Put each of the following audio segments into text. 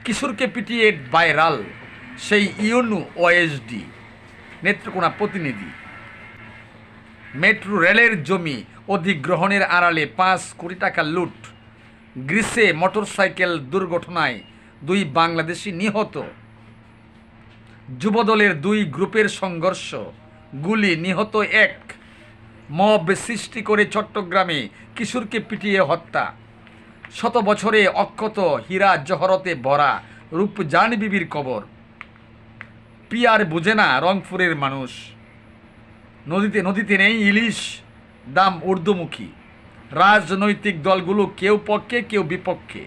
কিশোরকে পিটিয়ে ভাইরাল সেই ইউনু ওএসডি নেত্রকোনা প্রতিনিধি। মেট্রো রেলের জমি অধিগ্রহণের আড়ালে 5 কোটি টাকা লুট। গ্রিসে মোটরসাইকেল দুর্ঘটনায় 2 বাংলাদেশি নিহত। যুবদলের 2 গ্রুপের সংঘর্ষ, গুলি, নিহত 1। মব সৃষ্টি করে চট্টগ্রামে কিশোরকে পিটিয়ে হত্যা। 100 বছরে অক্ষত হীরা জহরতে ভরা রূপজান বিবির কবর। পিয়ার বুঝে না রংপুরের মানুষ। নদীতে নেই ইলিশ, দাম ঊর্ধ্বমুখী। রাজনৈতিক দলগুলো কেউ পক্ষে কেউ বিপক্ষে।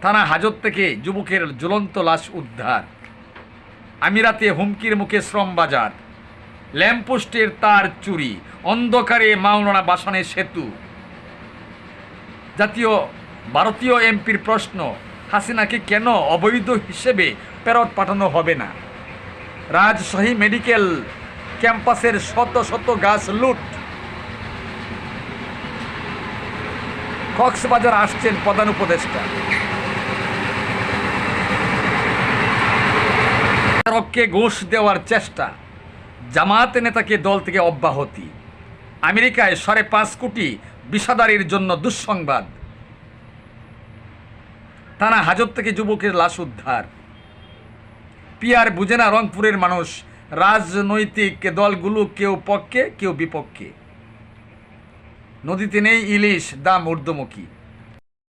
থানা হাজত থেকে যুবকের ঝুলন্ত লাশ উদ্ধার। আমিরাতে হুমকির মুখে শ্রমবাজার। ল্যাম্পপোস্টের তার চুরি, অন্ধকারে মাওলানা ভাসানের সেতু। ভারতীয় এমপির প্রশ্ন, হাসিনাকে কেন অবৈধ হিসেবে ফেরত পাঠানো হবে না? রাজশাহী মেডিকেল ক্যাম্পাসের শত শত গাছ লুট। কক্সবাজার আসছেন প্রধান উপদেষ্টা। রক্ষে ঘুষ দেওয়ার চেষ্টা, জামায়াত নেতাকে দল থেকে অব্যাহতি। আমেরিকায় 5.5 কোটি বিষাদারির জন্য দুঃসংবাদ। থানা হাজত থেকে যুবকের লাশ উদ্ধার। পিয়ার বুঝে না রংপুরের মানুষ। রাজনৈতিক দলগুলো কেউ পক্ষে কেউ বিপক্ষে। নদীতে নেই ইলিশ, দাম ঊর্ধ্বমুখী।